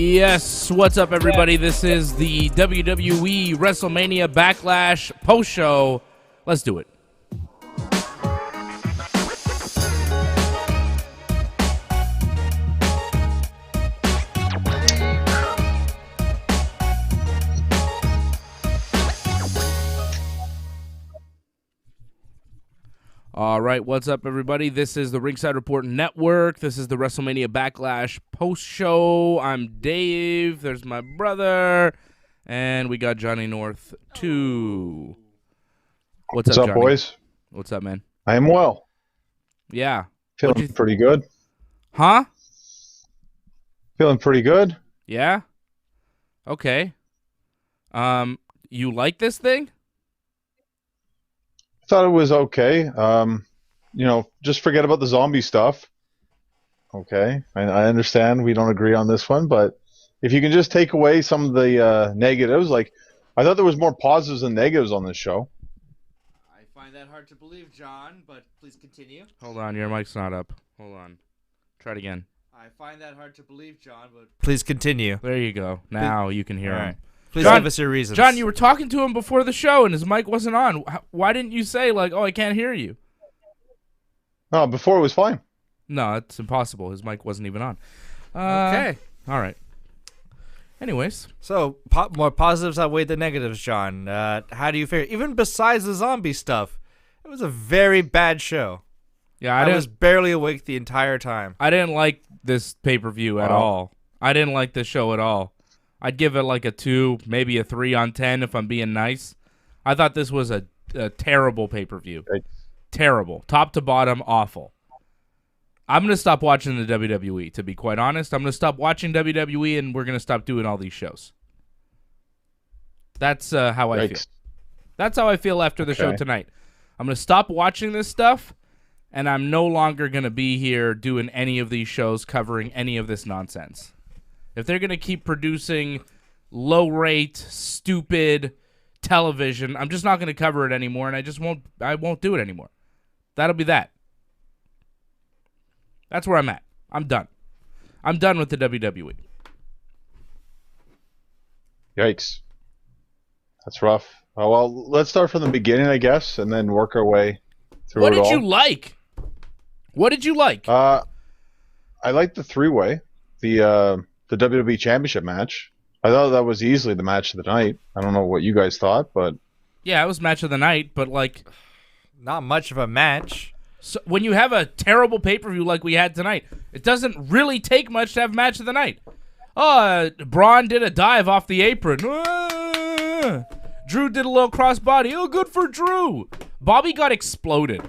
Yes, what's up, everybody? This is the WWE Wrestlemania Backlash post-show. Let's do it. All right, what's up, everybody? This is the Ringside Report Network. This is the Wrestlemania Backlash post-show. I'm Dave. There's my brother. And we got Johnny North, too. What's up, Johnny? Boys? What's up, man? I am well. Yeah. Feeling pretty good. Huh? Feeling pretty good. Yeah? Okay. You like this thing? Thought it was okay. Just forget about the zombie stuff. Okay. I understand we don't agree on this one, but if you can just take away some of the negatives, like I thought there was more positives than negatives on this show. I find that hard to believe, John, but please continue. Hold on, your mic's not up. Hold on. Try it again. I find that hard to believe, John, but please continue. There you go. Now you can hear him. Please John, give us your reasons. John, you were talking to him before the show, and his mic wasn't on. Why didn't you say, like, oh, I can't hear you? No, before it was fine. No, it's impossible. His mic wasn't even on. Okay. All right. Anyways. So, more positives outweigh the negatives, John. How do you feel? Even besides the zombie stuff, it was a very bad show. Yeah, I was barely awake the entire time. I didn't like this pay-per-view at all. I didn't like this show at all. I'd give it like a 2, maybe a 3 on 10 if I'm being nice. I thought this was a terrible pay-per-view. Right. Terrible. Top to bottom, awful. I'm going to stop watching the WWE, to be quite honest. I'm going to stop watching WWE, and we're going to stop doing all these shows. That's how I feel. That's how I feel after the show tonight. I'm going to stop watching this stuff, and I'm no longer going to be here doing any of these shows covering any of this nonsense. If they're going to keep producing low-rate, stupid television, I'm just not going to cover it anymore, and I won't do it anymore. That'll be that. That's where I'm at. I'm done. I'm done with the WWE. Yikes. That's rough. Oh, well, let's start from the beginning, I guess, and then work our way through What it all. did you like? What did you like? I liked the three-way, the WWE Championship match. I thought that was easily the match of the night. I don't know what you guys thought, but... Yeah, it was match of the night, but, like... Not much of a match. So when you have a terrible pay-per-view like we had tonight, it doesn't really take much to have match of the night. Braun did a dive off the apron. Drew did a little crossbody. Oh, good for Drew. Bobby got exploded.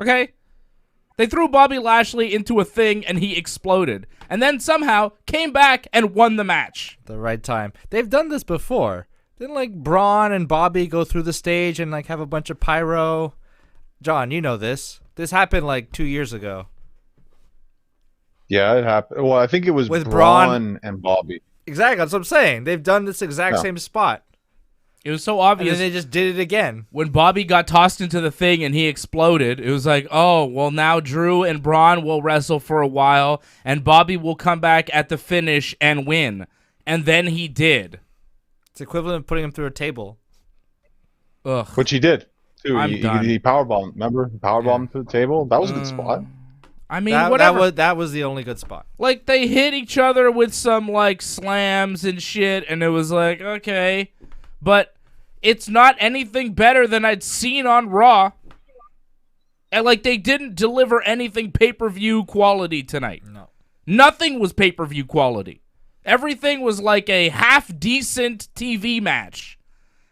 Okay? They threw Bobby Lashley into a thing, and he exploded. And then somehow came back and won the match. The right time. They've done this before. Didn't, like, Braun and Bobby go through the stage and, like, have a bunch of pyro? John, you know this. This happened, like, 2 years ago. Yeah, it happened. Well, I think it was with Braun and Bobby. Exactly, that's what I'm saying. They've done this exact same spot. It was so obvious. And then they just did it again. When Bobby got tossed into the thing and he exploded, it was like, oh, well, now Drew and Braun will wrestle for a while, and Bobby will come back at the finish and win. And then he did. It's equivalent of putting him through a table. Ugh. Which he did, too. I'm done. He powerbombed. Remember? Powerbombed to the table? That was a good spot. I mean, whatever. That was the only good spot. Like, they hit each other with some, like, slams and shit, and it was like, okay. But it's not anything better than I'd seen on Raw. And, like, they didn't deliver anything pay-per-view quality tonight. No. Nothing was pay-per-view quality. Everything was like a half-decent TV match.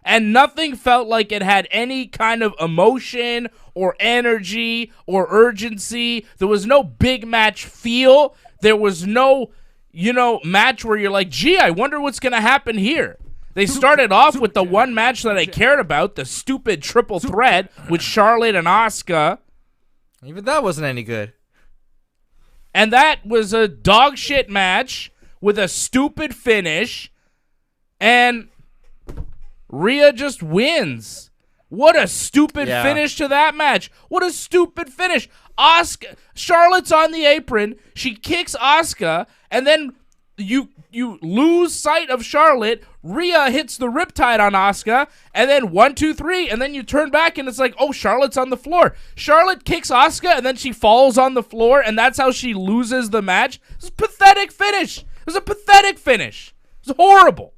And nothing felt like it had any kind of emotion or energy or urgency. There was no big match feel. There was no, match where you're like, gee, I wonder what's going to happen here. They started off with the one match that I cared about, the stupid triple threat with Charlotte and Asuka. Even that wasn't any good. And that was a dog shit match with a stupid finish. And Rhea just wins. What a stupid finish to that match. What a stupid finish. Charlotte's on the apron. She kicks Asuka, and then you lose sight of Charlotte. Rhea hits the riptide on Asuka, and then 1, 2, 3, and then you turn back and it's like, oh, Charlotte's on the floor. Charlotte kicks Asuka, and then she falls on the floor, and that's how she loses the match. It was a pathetic finish. It was a pathetic finish. It was horrible.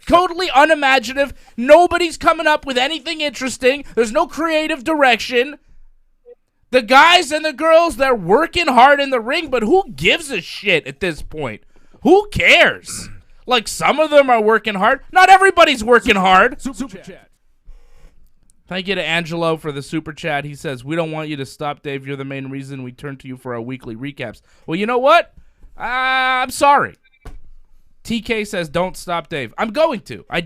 Totally unimaginative. Nobody's coming up with anything interesting. There's no creative direction. The guys and the girls, they're working hard in the ring, but who gives a shit at this point? Who cares? Like, some of them are working hard. Not everybody's working hard. Super chat. Thank you to Angelo for the super chat. He says, we don't want you to stop, Dave. You're the main reason we turn to you for our weekly recaps. Well, you know what? I'm sorry. TK says, don't stop, Dave. I'm going to. I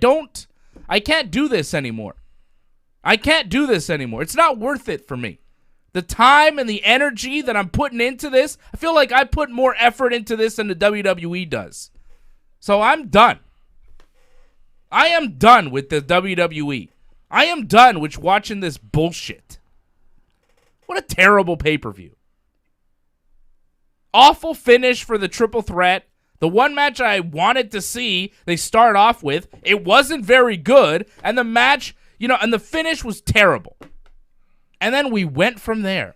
can't do this anymore. It's not worth it for me. The time and the energy that I'm putting into this, I feel like I put more effort into this than the WWE does. So I'm done. I am done with the WWE. I am done with watching this bullshit. What a terrible pay-per-view. Awful finish for the triple threat. The one match I wanted to see, they start off with, it wasn't very good, and the match, and the finish was terrible. And then we went from there.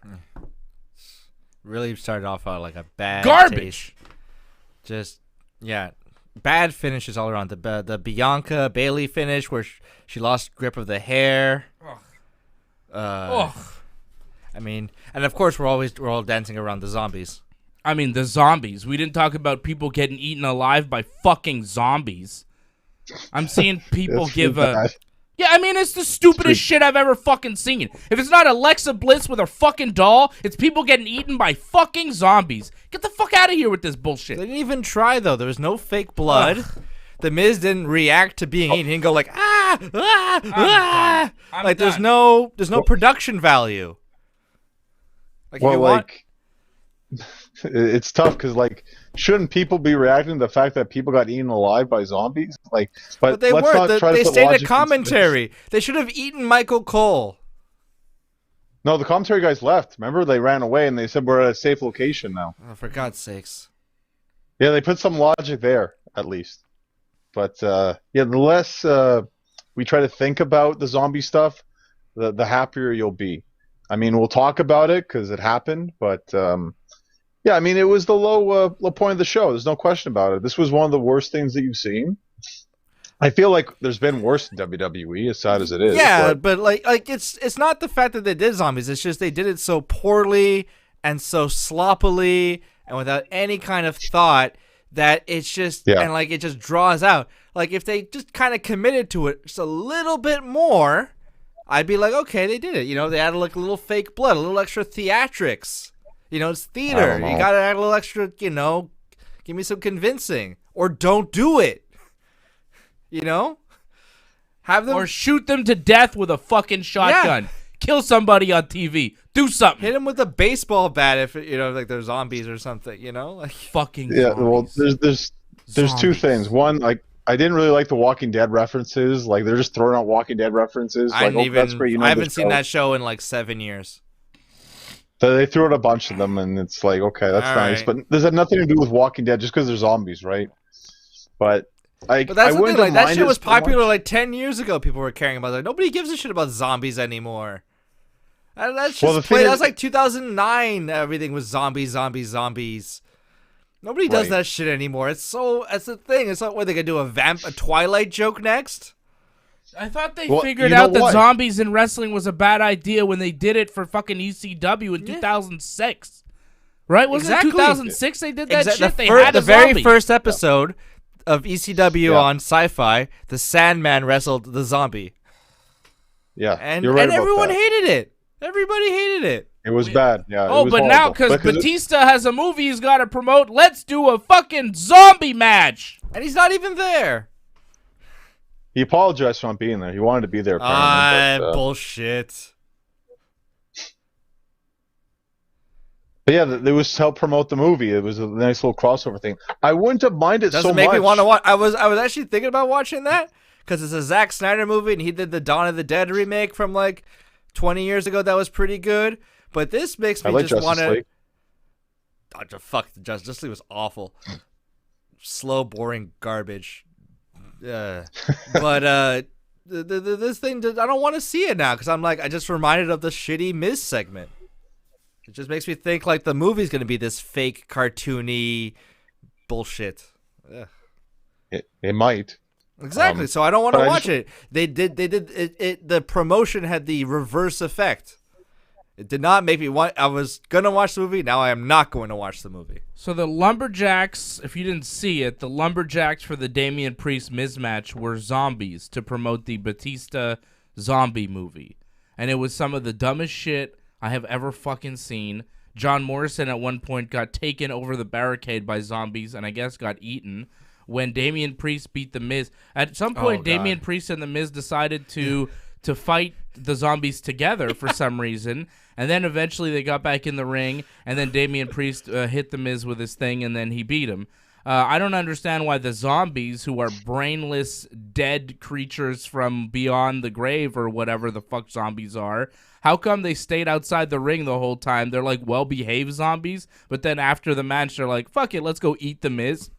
Really started off like a bad garbage. Taste. Bad finishes all around. The Bianca Bailey finish where she lost grip of the hair. I mean, and of course we're all dancing around the zombies. I mean, the zombies. We didn't talk about people getting eaten alive by fucking zombies. I'm seeing people give a... Yeah, I mean, it's the stupidest shit I've ever fucking seen. If it's not Alexa Bliss with her fucking doll, it's people getting eaten by fucking zombies. Get the fuck out of here with this bullshit. They didn't even try, though. There was no fake blood. The Miz didn't react to being eaten. He didn't go like, like, there's no production value. Like, it's tough because, like, shouldn't people be reacting to the fact that people got eaten alive by zombies? Like, but they let's weren't. not try They to put stayed logic at commentary. They should have eaten Michael Cole. No, the commentary guys left. Remember, they ran away and they said we're at a safe location now. Oh, for God's sakes! Yeah, they put some logic there at least. But the less we try to think about the zombie stuff, the happier you'll be. I mean, we'll talk about it because it happened, but. Yeah, I mean, it was the low point of the show. There's no question about it. This was one of the worst things that you've seen. I feel like there's been worse in WWE, as sad as it is. Yeah, but like it's not the fact that they did zombies. It's just they did it so poorly and so sloppily and without any kind of thought that it's just and like it just draws out. Like if they just kind of committed to it just a little bit more, I'd be like, okay, they did it. They added like a little fake blood, a little extra theatrics. It's theater. You gotta add a little extra, give me some convincing. Or don't do it. Have them... Or shoot them to death with a fucking shotgun. Yeah. Kill somebody on TV. Do something. Hit them with a baseball bat if, like they're zombies or something, Like fucking yeah, zombies. Well, there's two things. One, like, I didn't really like the Walking Dead references. Like, they're just throwing out Walking Dead references. I haven't seen that show in like 7 years. So they threw out a bunch of them, and it's like, okay, that's nice. Right. But this had nothing to do with Walking Dead, just because they're zombies, right? But that's the thing. Like, that shit was popular like 10 years ago. People were caring about it. Like, nobody gives a shit about zombies anymore. That's just played. That was like 2009. Everything was zombies. Nobody does that shit anymore. That's the thing. It's not what they gonna do a Twilight joke next. I thought they figured out that zombies in wrestling was a bad idea when they did it for fucking ECW in 2006. Right? Wasn't it 2006 they did that shit? The very first episode of ECW on Sci-Fi, the Sandman wrestled the zombie. Yeah, and you're right about everyone that. hated it. Everybody hated it. It was bad. Yeah. Oh, but now because Batista has a movie he's got to promote, let's do a fucking zombie match. And he's not even there. He apologized for not being there. He wanted to be there. Apparently, bullshit. But yeah, it was to help promote the movie. It was a nice little crossover thing. I wouldn't have minded so much. Doesn't make me want to watch. I was actually thinking about watching that because it's a Zack Snyder movie, and he did the Dawn of the Dead remake from like 20 years ago. That was pretty good. But this makes me just want to. Oh, fuck, Justice League was awful. slow, boring garbage. But this thing, I don't want to see it now because I just reminded of the shitty Miz segment. It just makes me think like the movie's going to be this fake, cartoony bullshit. Ugh. It might. Exactly. So I don't want to watch it. They did it. The promotion had the reverse effect. It did not make me want. I was gonna watch the movie. Now I am not going to watch the movie. So the Lumberjacks, if you didn't see it, the Lumberjacks for the Damian Priest Miz match were zombies to promote the Batista zombie movie, and it was some of the dumbest shit I have ever fucking seen. John Morrison at one point got taken over the barricade by zombies, and I guess got eaten. When Damian Priest beat the Miz, at some point, Damian Priest and the Miz decided to fight the zombies together for some reason. And then eventually they got back in the ring, and then Damian Priest hit the Miz with his thing, and then he beat him. I don't understand why the zombies, who are brainless, dead creatures from beyond the grave or whatever the fuck zombies are, how come they stayed outside the ring the whole time? They're like well-behaved zombies, but then after the match, they're like, fuck it, let's go eat the Miz.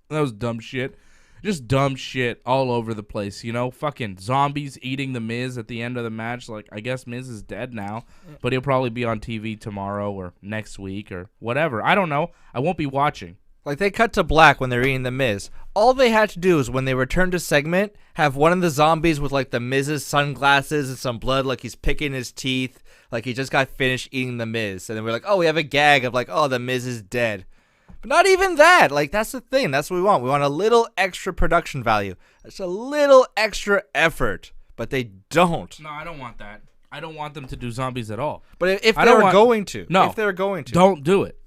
That was dumb shit. Just dumb shit all over the place, you know? Fucking zombies eating the Miz at the end of the match. Like, I guess Miz is dead now, but he'll probably be on TV tomorrow or next week or whatever. I don't know. I won't be watching. Like, they cut to black when they're eating the Miz. All they had to do is, when they returned to segment, have one of the zombies with, like, the Miz's sunglasses and some blood, like he's picking his teeth, like he just got finished eating the Miz. And then we're like, oh, we have a gag of, like, oh, the Miz is dead. But not even that. Like, that's the thing. That's what we want. We want a little extra production value. Just a little extra effort. But they don't. No, I don't want that. I don't want them to do zombies at all. But if they were going to. No. If they were going to. Don't do it.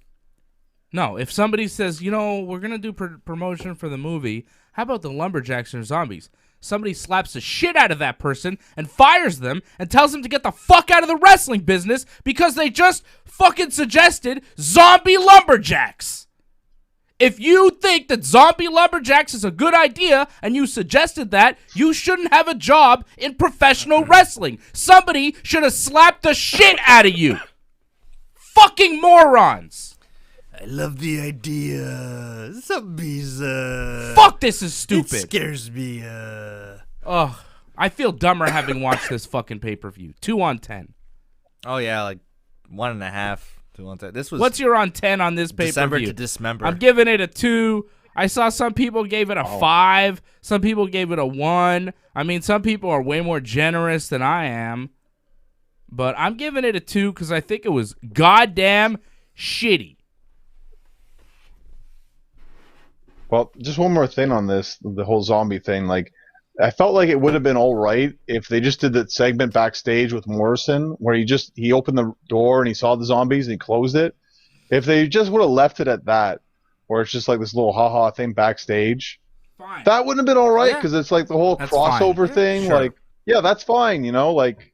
No. If somebody says, you know, we're going to do promotion for the movie, how about the Lumberjacks or zombies? Somebody slaps the shit out of that person and fires them and tells them to get the fuck out of the wrestling business because they just fucking suggested zombie lumberjacks. If you think that zombie lumberjacks is a good idea and you suggested that, you shouldn't have a job in professional wrestling. Somebody should have slapped the shit out of you. Fucking morons. I love the idea. Zombies. Fuck, this is stupid. It scares me. Ugh. I feel dumber having watched this fucking pay-per-view. 2 on 10. Oh, yeah, like 1.5. This was What's your on 10 on this pay-per-view? December to Dismember. I'm giving it a 2. I saw some people gave it a 5. Some people gave it a 1. I mean, some people are way more generous than I am. But I'm giving it a 2 because I think it was goddamn shitty. Well, just one more thing on this, the whole zombie thing. Like, I felt like it would have been all right if they just did that segment backstage with Morrison where he opened the door and he saw the zombies and he closed it. If they just would have left it at that, where it's just like this little ha-ha thing backstage, Fine. that wouldn't have been all right because it's like the whole That's crossover fine. thing. Sure. Like, yeah, that's fine, you know, like.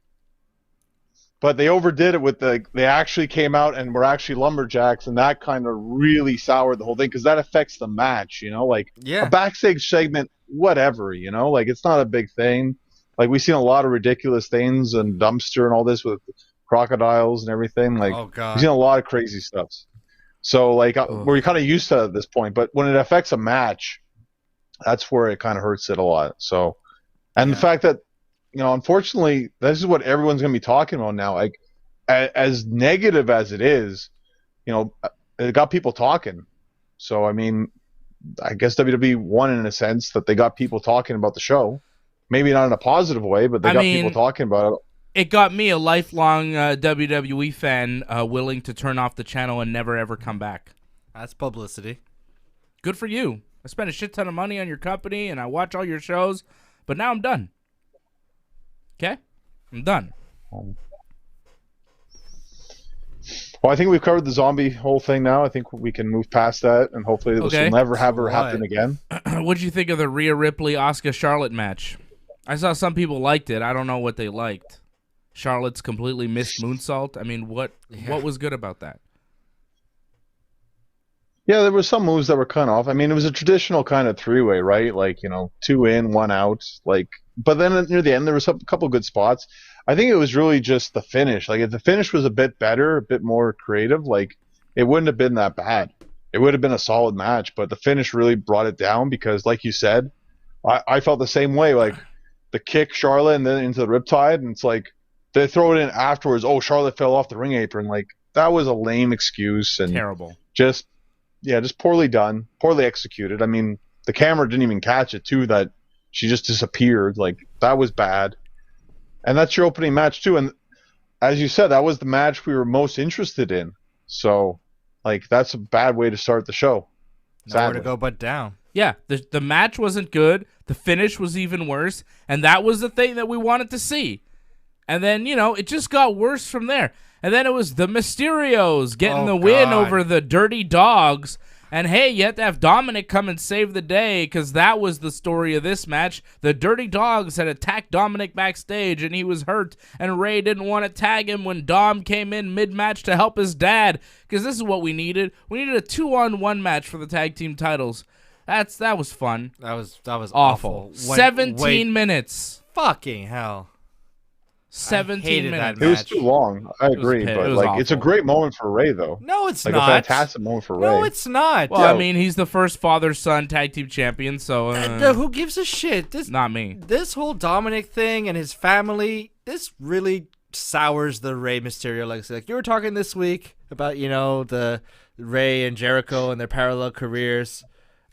But they overdid it with they actually came out and were actually lumberjacks, and that kind of really soured the whole thing because that affects the match, you know, like a backstage segment, whatever, you know, like it's not a big thing. Like we've seen a lot of ridiculous things and dumpster and all this with crocodiles and everything. Like we've seen a lot of crazy stuff. So like we're kind of used to it at this point, but when it affects a match, that's where it kind of hurts it a lot. So, and the fact that, you know, unfortunately, this is what everyone's going to be talking about now. Like, as negative as it is, you know, it got people talking. So, I mean, I guess WWE won in a sense that they got people talking about the show. Maybe not in a positive way, but they got people talking about it. It got me, a lifelong WWE fan, willing to turn off the channel and never, ever come back. That's publicity. Good for you. I spent a shit ton of money on your company, and I watch all your shows, but now I'm done. Okay? I'm done. Well, I think we've covered the zombie whole thing now. I think we can move past that, and hopefully this will never happen again. What'd you think of the Rhea Ripley, Asuka Charlotte match? I saw some people liked it. I don't know what they liked. Charlotte's completely missed moonsault. I mean, what was good about that? Yeah, there were some moves that were kind of off. I mean, it was a traditional kind of three-way, right? Like, you know, 2 in, 1 out. Like, but then near the end, there was a couple good spots. I think it was really just the finish. Like, if the finish was a bit better, a bit more creative, like, it wouldn't have been that bad. it would have been a solid match. But the finish really brought it down because, like you said, I felt the same way. Like the kick Charlotte and then into the Riptide, and it's like they throw it in afterwards. Oh, Charlotte fell off the ring apron. Like that was a lame excuse and terrible. Just poorly done, poorly executed. I mean, the camera didn't even catch it too. That she just disappeared. Like that was bad. And that's your opening match too. And as you said, that was the match we were most interested in. So, like, that's a bad way to start the show. Nowhere to go but down. Yeah, the match wasn't good. The finish was even worse. And that was the thing that we wanted to see. And then, it just got worse from there. And then it was the Mysterios getting the win over the Dirty Dogs. And, hey, you have to have Dominic come and save the day because that was the story of this match. The Dirty Dogs had attacked Dominic backstage, and he was hurt, and Ray didn't want to tag him when Dom came in mid-match to help his dad because this is what we needed. We needed a 2-on-1 match for the tag team titles. That was fun. That was awful. 17 minutes. Fucking hell. 17 minutes. It was too long. I agree, but like it's a great moment for Ray, though. No, it's like not. A fantastic moment for Ray. No, it's not. Well, I mean, he's the first father-son tag team champion, so who gives a shit? Not me. This whole Dominic thing and his family, this really sours the Rey Mysterio legacy. Like you were talking this week about, the Ray and Jericho and their parallel careers,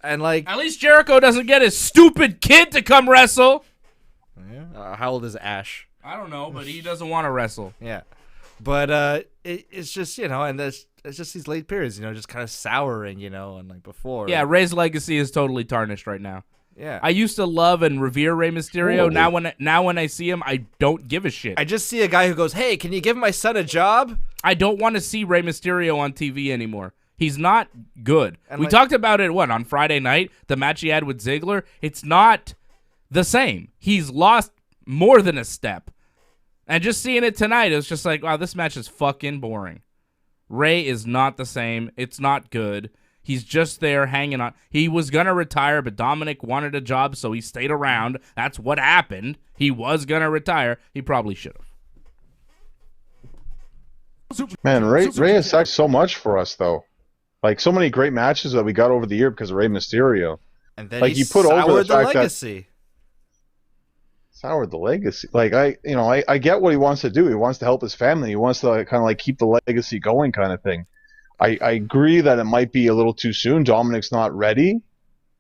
and like at least Jericho doesn't get his stupid kid to come wrestle. Yeah. How old is Ash? I don't know, but he doesn't want to wrestle. Yeah. But it's just, and it's just these late periods, just kind of souring, and like before. Yeah, Ray's legacy is totally tarnished right now. Yeah. I used to love and revere Rey Mysterio. Totally. Now when I see him, I don't give a shit. I just see a guy who goes, "Hey, can you give my son a job?" I don't want to see Rey Mysterio on TV anymore. He's not good. And we talked about it, on Friday night, the match he had with Ziggler. It's not the same. He's lost more than a step. And just seeing it tonight, it was just like, wow, this match is fucking boring. Ray is not the same. It's not good. He's just there hanging on. He was going to retire, but Dominic wanted a job, so he stayed around. That's what happened. He was going to retire. He probably should have. Man, Ray has sucked so much for us, though. Like, so many great matches that we got over the year because of Rey Mysterio. And then like, he put over the legacy. Soured the legacy. Like, I get what he wants to do. He wants to help his family. He wants to kind of like keep the legacy going kind of thing. I agree that it might be a little too soon. Dominic's not ready,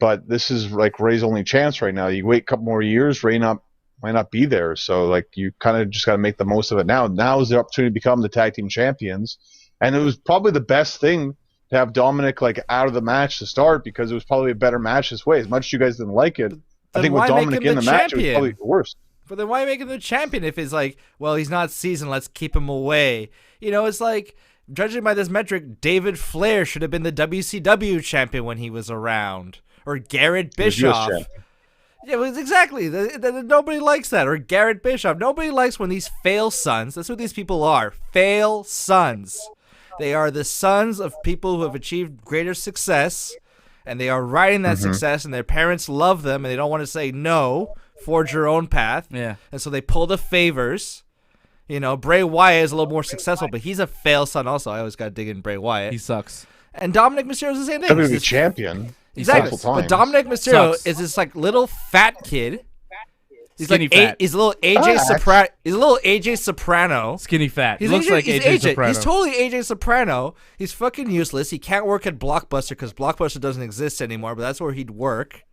but this is like Ray's only chance right now. You wait a couple more years, Ray might not be there. So like you kind of just got to make the most of it now. Now is the opportunity to become the tag team champions. And it was probably the best thing to have Dominic like out of the match to start because it was probably a better match this way. As much as you guys didn't like it, I think with Dominic in the match, it was probably the worst. But then why make him the champion if it's like, well, he's not seasoned, let's keep him away. It's like, judging by this metric, David Flair should have been the WCW champion when he was around. Or Garrett Bischoff. Yeah, well, exactly. Nobody likes that. Or Garrett Bischoff. Nobody likes when these fail sons, that's what these people are, fail sons. They are the sons of people who have achieved greater success, and they are riding that success, and their parents love them, and they don't want to say no, forge your own path. Yeah. And so they pull the favors. Bray Wyatt is a little more successful, but he's a fail son also. I always got to dig in Bray Wyatt. He sucks. And Dominic Mysterio is the same thing. WWE champion. Exactly. But Dominic Mysterio is this like little fat kid. He's skinny like fat. He's a little AJ Soprano. He's a little AJ Soprano. Skinny fat. He looks like AJ Soprano. He's totally AJ Soprano. He's fucking useless. He can't work at Blockbuster because Blockbuster doesn't exist anymore, but that's where he'd work.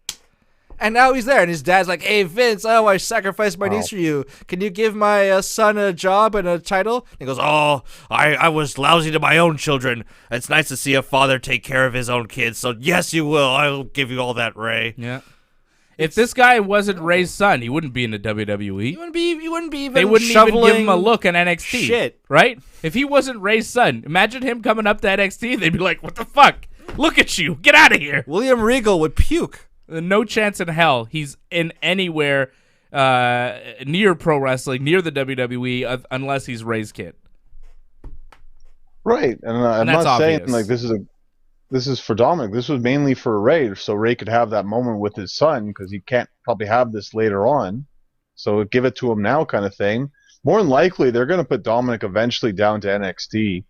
And now he's there, and his dad's like, "Hey, Vince, I sacrificed my niece for you. Can you give my son a job and a title?" And he goes, "Oh, I was lousy to my own children. It's nice to see a father take care of his own kids, so yes, you will. I'll give you all that, Ray." Yeah. If this guy wasn't Ray's son, he wouldn't be in the WWE. He wouldn't be even They wouldn't even give him a look in NXT. Shit. Right? If he wasn't Ray's son, imagine him coming up to NXT. They'd be like, "What the fuck? Look at you. Get out of here." William Regal would puke. No chance in hell he's in anywhere near pro wrestling, near the WWE, unless he's Ray's kid. Right, and I'm not saying like this is for Dominic. This was mainly for Ray, so Ray could have that moment with his son because he can't probably have this later on. So give it to him now, kind of thing. More than likely, they're going to put Dominic eventually down to NXT.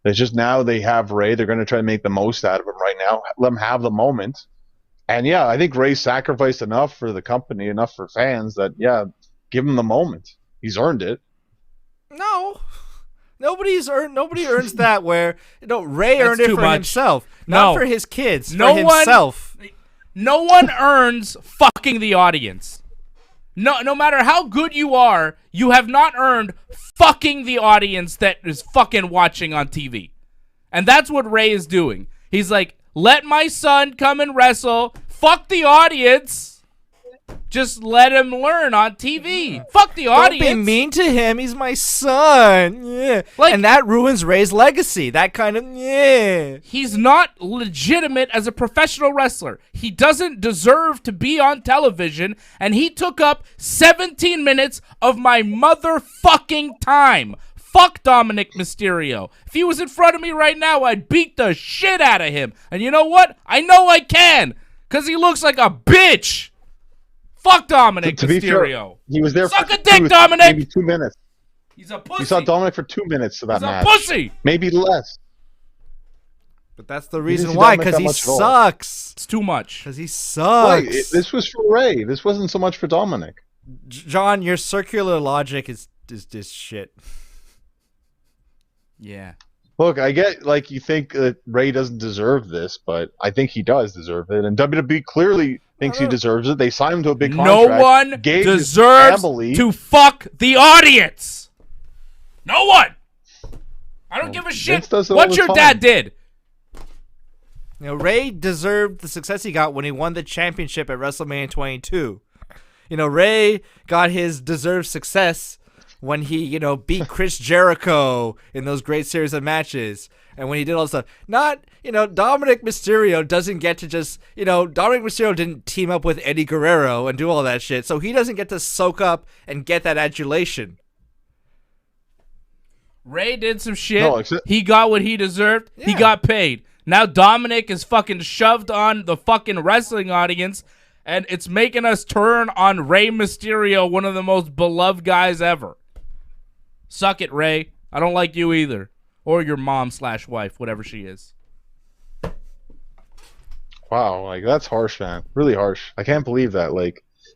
It's just now they have Ray. They're going to try to make the most out of him right now. Let him have the moment. And yeah, I think Ray sacrificed enough for the company, enough for fans that, yeah, give him the moment. He's earned it. No. Nobody earns that where Ray earned it for himself. No. Not for his kids. For himself. No one earns fucking the audience. No matter how good you are, you have not earned fucking the audience that is fucking watching on TV. And that's what Ray is doing. He's like, let my son come and wrestle. Fuck the audience. Just let him learn on TV. Fuck the audience. Don't be mean to him. He's my son. Yeah. And that ruins Ray's legacy. That kind of, yeah. He's not legitimate as a professional wrestler. He doesn't deserve to be on television, and he took up 17 minutes of my motherfucking time. Fuck Dominic Mysterio. If he was in front of me right now, I'd beat the shit out of him. And you know what? I know I can, because he looks like a bitch. Fuck Dominic Mysterio. Fair, he was there Suck a dick, Dominic! Maybe 2 minutes. He's a pussy. You saw Dominic for 2 minutes to that match. He's a pussy! Maybe less. But that's the reason why, because he sucks. It's too much. Because he sucks. Right. This was for Ray. This wasn't so much for Dominic. John, your circular logic is just shit. Yeah. Look, I get, like, you think that Ray doesn't deserve this, but I think he does deserve it. And WWE clearly thinks he deserves it. They signed him to a big contract. No one deserves to fuck the audience. No one. I don't give a shit what your dad did. Ray deserved the success he got when he won the championship at WrestleMania 22. Ray got his deserved success when he, beat Chris Jericho in those great series of matches. And when he did all this stuff. Not, Dominic Mysterio doesn't get to just, Dominic Mysterio didn't team up with Eddie Guerrero and do all that shit. So he doesn't get to soak up and get that adulation. Ray did some shit. He got what he deserved. Yeah. He got paid. Now Dominic is fucking shoved on the fucking wrestling audience. And it's making us turn on Rey Mysterio, one of the most beloved guys ever. Suck it, Ray. I don't like you either. Or your mom/wife, whatever she is. Wow, that's harsh, man. Really harsh. I can't believe that.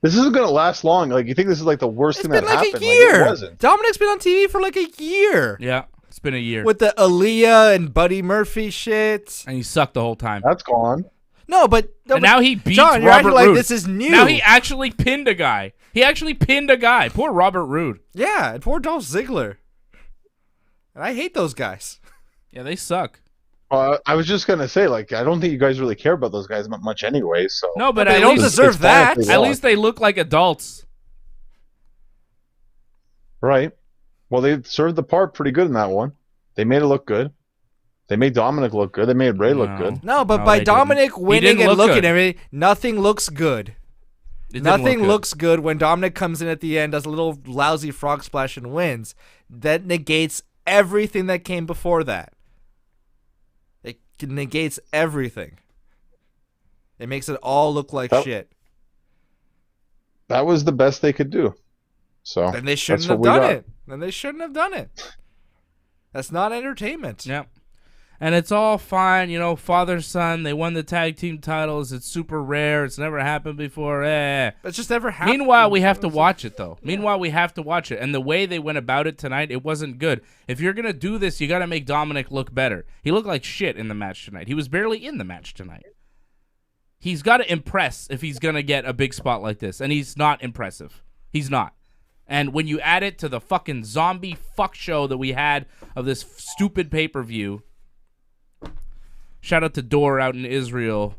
This isn't going to last long. You think this is the worst thing that happened? It's been a year. It wasn't. Dominic's been on TV for a year. Yeah, it's been a year. With the Aaliyah and Buddy Murphy shit. And he sucked the whole time. That's gone. No, but now he beats John, Robert Roode. Like this is new. Now he actually pinned a guy. Poor Robert Roode. Yeah, and poor Dolph Ziggler. And I hate those guys. Yeah, they suck. I was just gonna say, I don't think you guys really care about those guys much anyway. So no, but they don't deserve that. At least they look like adults. Right. Well, they served the part pretty good in that one. They made it look good. They made Dominic look good. They made Ray look good. No, but by Dominic winning and looking at everything, nothing looks good. Nothing looks good when Dominic comes in at the end, does a little lousy frog splash and wins. That negates everything that came before that. It negates everything. It makes it all look like shit. That was the best they could do. So then they shouldn't have done it. Then they shouldn't have done it. That's not entertainment. Yeah. And it's all fine, father, son, they won the tag team titles. It's super rare. It's never happened before. It's just never happened. Meanwhile, we have to watch it, though. Yeah. And the way they went about it tonight, it wasn't good. If you're going to do this, you got to make Dominic look better. He looked like shit in the match tonight. He was barely in the match tonight. He's got to impress if he's going to get a big spot like this. And he's not impressive. He's not. And when you add it to the fucking zombie fuck show that we had of this stupid pay-per-view, shout out to Dor out in Israel.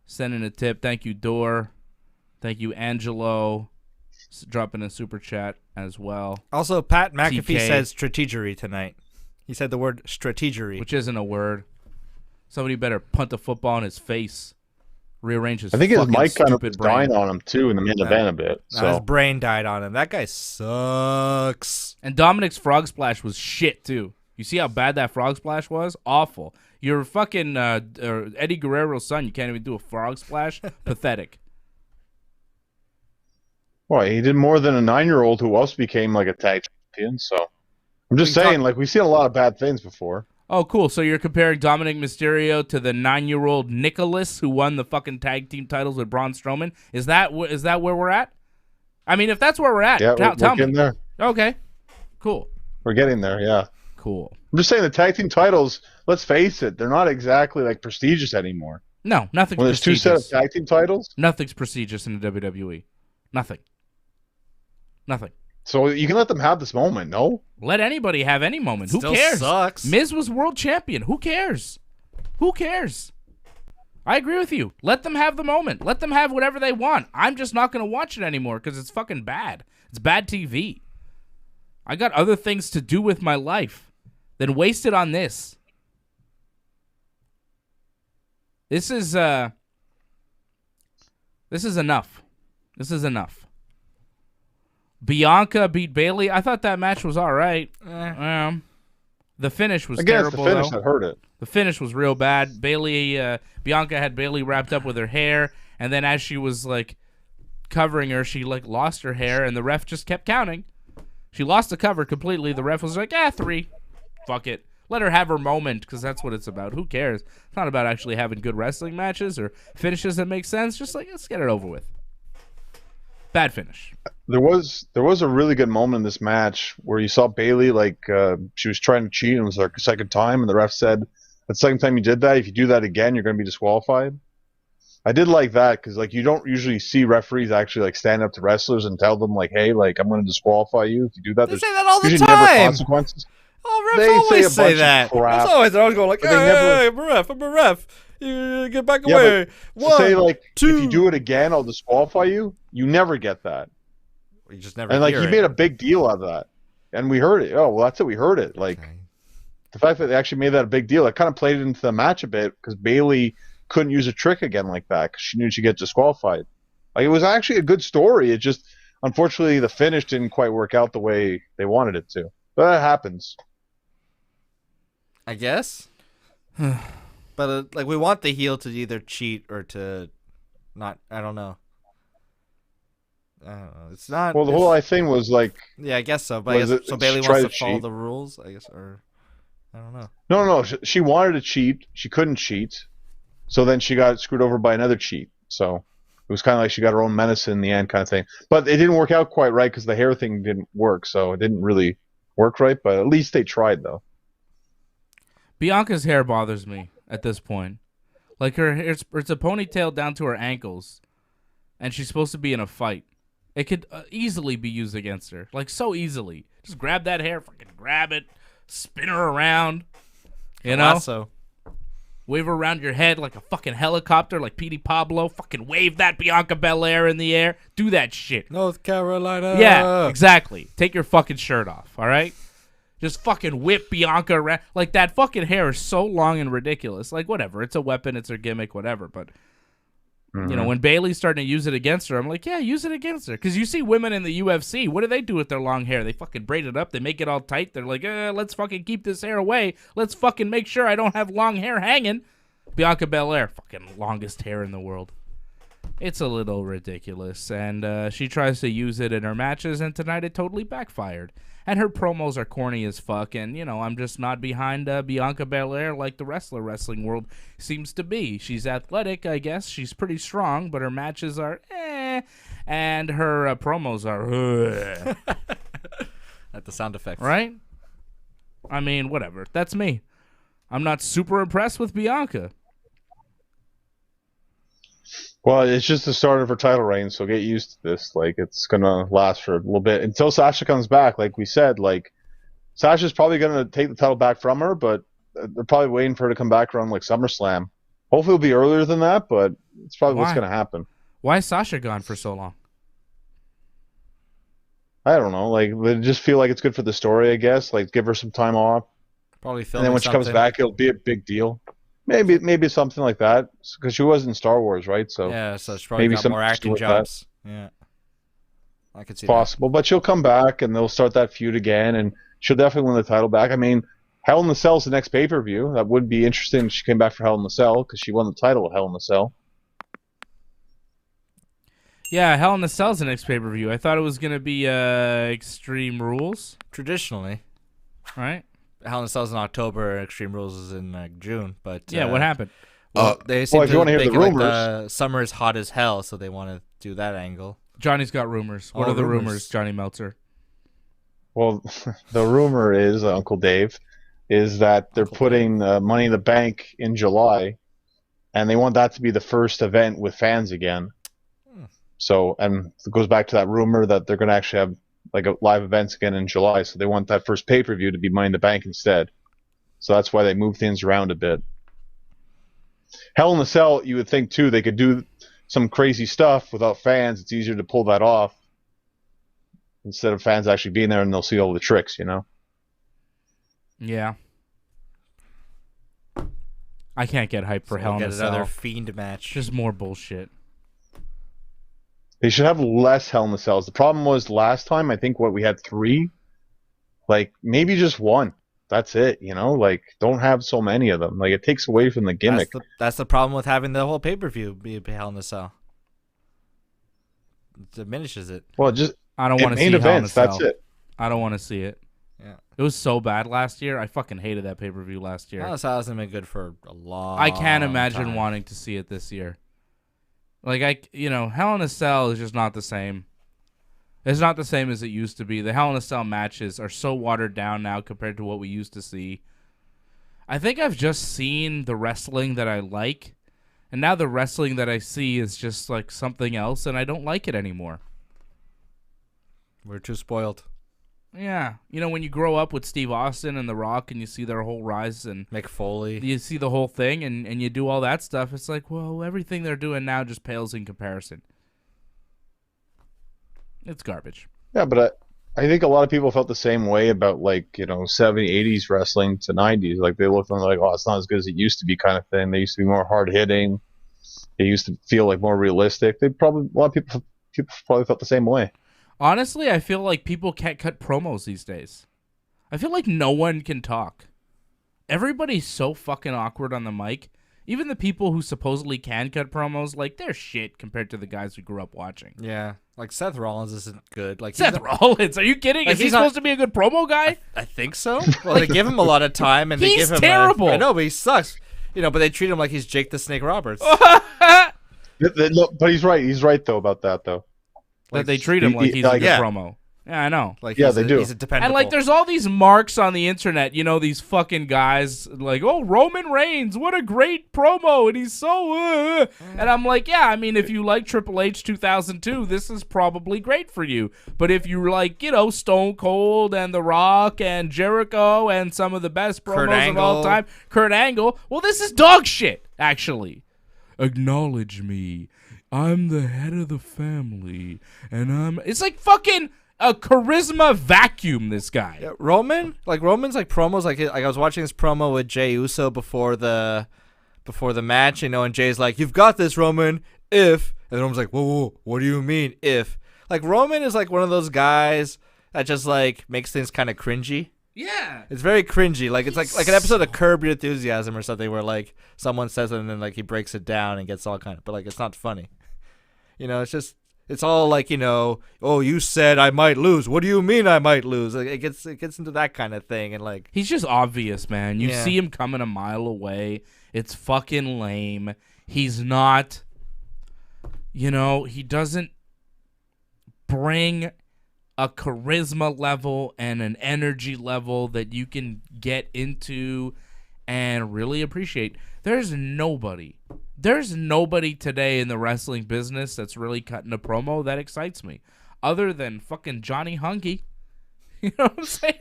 Sending a tip. Thank you, Dor. Thank you, Angelo. Dropping a super chat as well. Also, Pat McAfee says strategery tonight. He said the word strategery. Which isn't a word. Somebody better punt the football in his face. Rearrange his I think his mic kind of brain. dying on him, too, in the main event a bit. So. His brain died on him. That guy sucks. And Dominic's frog splash was shit, too. You see how bad that frog splash was? Awful. You're fucking Eddie Guerrero's son. You can't even do a frog splash? Pathetic. Well, he did more than a 9-year-old who also became a tag champion, so. I'm just saying, like, we've seen a lot of bad things before. Oh, cool. So you're comparing Dominic Mysterio to the 9-year-old Nicholas who won the fucking tag team titles with Braun Strowman? Is that where we're at? I mean, if that's where we're at, yeah, tell we're getting me. there. Okay, cool. We're getting there, yeah. Cool. I'm just saying the tag team titles, let's face it, they're not exactly, like, prestigious anymore. No, nothing's when there's prestigious. 2 sets of tag team titles? Nothing's prestigious in the WWE. Nothing. So you can let them have this moment, no? Let anybody have any moment. Still Who cares? Sucks. Miz was world champion. Who cares? I agree with you. Let them have the moment. Let them have whatever they want. I'm just not going to watch it anymore because it's fucking bad. It's bad TV. I got other things to do with my life than waste it on this. This is enough. This is enough. Bianca beat Bayley. I thought that match was all right. The finish was terrible. The finish though. that hurt it. The finish was real bad. Bianca had Bayley wrapped up with her hair, and then as she was like covering her, she like lost her hair, and the ref just kept counting. She lost the cover completely. The ref was like, 3. Fuck it. Let her have her moment, because that's what it's about. Who cares? It's not about actually having good wrestling matches or finishes that make sense. Just like, let's get it over with. Bad finish. There was a really good moment in this match where you saw Bayley, like, she was trying to cheat, and it was like a second time, and the ref said, the second time you did that, if you do that again, you're going to be disqualified. I did like that, because, like, you don't usually see referees actually, like, stand up to wrestlers and tell them, like, hey, like, I'm going to disqualify you if you do that. They say that all the usually time. never consequences. Oh, refs They always say a bunch of that. crap, They're always going like, hey, I'm a ref. You get back away. To say, like, 2. if you do it again, I'll disqualify you, you never get that. You just never And, like, hear he it. made a big deal out of that. And we heard it. Oh, well, that's it. We heard it. Like, Okay. the fact that they actually made that a big deal, it kind of played into the match a bit because Bayley couldn't use a trick again like that because she knew she'd get disqualified. Like, it was actually a good story. It just, unfortunately, the finish didn't quite work out the way they wanted it to. But that happens. I guess. But, like, we want the heel to either cheat or to not, I don't know. It's not. Well, the whole thing was like. Yeah, I guess so. But I guess, so Bayley wants to follow the rules, I guess, or I don't know. No. She wanted to cheat. She couldn't cheat. So then she got screwed over by another cheat. So it was kind of like she got her own medicine in the end, kind of thing. But it didn't work out quite right because the hair thing didn't work. So it didn't really work right. But at least they tried, though. Bianca's hair bothers me at this point. Like, her hair, it's a ponytail down to her ankles, and she's supposed to be in a fight. It could easily be used against her. Like, so easily. Just grab that hair, fucking grab it, spin her around, you know? Lasso. Wave her around your head like a fucking helicopter, like Petey Pablo. Fucking wave that Bianca Belair in the air. Do that shit. North Carolina. Yeah, exactly. Take your fucking shirt off, all right? Just fucking whip Bianca around. Like, that fucking hair is so long and ridiculous. Like, whatever. It's a weapon. It's her gimmick, whatever. But, you know, when Bayley's starting to use it against her, I'm like, yeah, use it against her. Because you see women in the UFC, what do they do with their long hair? They fucking braid it up. They make it all tight. They're like, let's fucking keep this hair away. Let's fucking make sure I don't have long hair hanging. Bianca Belair, fucking longest hair in the world. It's a little ridiculous. And she tries to use it in her matches, and tonight it totally backfired. And her promos are corny as fuck, and, you know, I'm just not behind Bianca Belair like the wrestling world seems to be. She's athletic, I guess. She's pretty strong, but her matches are and her promos are At the sound effects. right? I mean, whatever. That's me. I'm not super impressed with Bianca. Well, it's just the start of her title reign, so get used to this. Like, it's going to last for a little bit until Sasha comes back. Like we said, like, Sasha's probably going to take the title back from her, but they're probably waiting for her to come back around, like, SummerSlam. Hopefully it'll be earlier than that, but it's probably what's going to happen. Why is Sasha gone for so long? I don't know. Like, they just feel like it's good for the story, I guess. Like, give her some time off. Probably And filming then when she comes something. back, it'll be a big deal. Maybe something like that, because she was in Star Wars, right? So Yeah, so she probably maybe got some more acting with jobs. Yeah. I could see possible, but she'll come back and they'll start that feud again, and she'll definitely win the title back. I mean, Hell in the Cell is the next pay-per-view. That would be interesting if she came back for Hell in the Cell, because she won the title of Hell in the Cell. Yeah, Hell in the Cell's the next pay-per-view. I thought it was going to be Extreme Rules. that. Traditionally. right? Hell in a Cell's in October, Extreme Rules is in June. But Yeah, what happened? Well, they seem if you want to hear the rumors, like summer is hot as hell, so they want to do that angle. Johnny's got rumors. What are the rumors, Johnny Meltzer? Well, the rumor is, Uncle Dave, is that they're putting Money in the Bank in July, and they want that to be the first event with fans again. So, and it goes back to that rumor that they're going to actually have like live events again in July. So they want that first pay-per-view to be Money in the Bank instead. So that's why they move things around a bit. Hell in a Cell, you would think too, they could do some crazy stuff without fans. It's easier to pull that off instead of fans actually being there and they'll see all the tricks, you know? Yeah. I can't get hyped for Hell in a Cell. Another Fiend match. Just more bullshit. They should have less Hell in a Cells. The problem was last time, I think we had 3. Like, maybe just 1. That's it, you know? Like, don't have so many of them. Like, it takes away from the gimmick. That's the problem with having the whole pay-per-view be Hell in a Cell. It diminishes it. Well, just I don't want to see events, Hell in a Cell. that's it. I don't want to see it. Yeah. It was so bad last year. I fucking hated that pay-per-view last year. Hell in a Cell hasn't been good for a long I can't imagine time. wanting to see it this year. Like, Hell in a Cell is just not the same. It's not the same as it used to be. The Hell in a Cell matches are so watered down now compared to what we used to see. I think I've just seen the wrestling that I like, and now the wrestling that I see is just like something else, and I don't like it anymore. We're too spoiled. Yeah. When you grow up with Steve Austin and The Rock and you see their whole rise and Mick Foley, you see the whole thing and you do all that stuff, it's like, well, everything they're doing now just pales in comparison. It's garbage. Yeah, but I think a lot of people felt the same way about, like, 70s, 80s wrestling to 90s. Like, they looked and like, oh, it's not as good as it used to be kind of thing. They used to be more hard-hitting. They used to feel like more realistic. A lot of people probably felt the same way. Honestly, I feel like people can't cut promos these days. I feel like no one can talk. Everybody's so fucking awkward on the mic. Even the people who supposedly can cut promos, like, they're shit compared to the guys we grew up watching. Yeah, like Seth Rollins isn't good. Like Seth Rollins, are you kidding? Like, Is he supposed to be a good promo guy? I think so. Well, they give him a lot of time, and they give him terrible. I know, but he sucks. But they treat him like he's Jake the Snake Roberts. But he's right. He's right though about that though. That they treat him like he's a good promo. Yeah, I know. Like, they do. He's a dependable. And like, there's all these marks on the internet. These fucking guys like, oh, Roman Reigns, what a great promo, and he's so. And I'm like, yeah, I mean, if you like Triple H 2002, this is probably great for you. But if you like, Stone Cold and The Rock and Jericho and some of the best promos of all time, Kurt Angle, well, this is dog shit. Actually, acknowledge me. I'm the head of the family, and it's like fucking a charisma vacuum, this guy. Yeah, Roman's like promos, like I was watching this promo with Jey Uso before the match, and Jay's like, "You've got this, Roman, if," and Roman's like, whoa, what do you mean, if? Like, Roman is like one of those guys that just like makes things kind of cringy. Yeah. It's very cringy. Like, it's like an episode of Curb Your Enthusiasm or something where like someone says it and then like he breaks it down and gets all kind of, but like it's not funny. It's all like, oh, you said I might lose. What do you mean I might lose? Like, it gets into that kind of thing, and like he's just obvious, man. You see him coming a mile away. It's fucking lame. He's not, he doesn't bring a charisma level and an energy level that you can get into and really appreciate. There's nobody today in the wrestling business that's really cutting a promo that excites me, other than fucking Johnny Hungy. You know what I'm saying?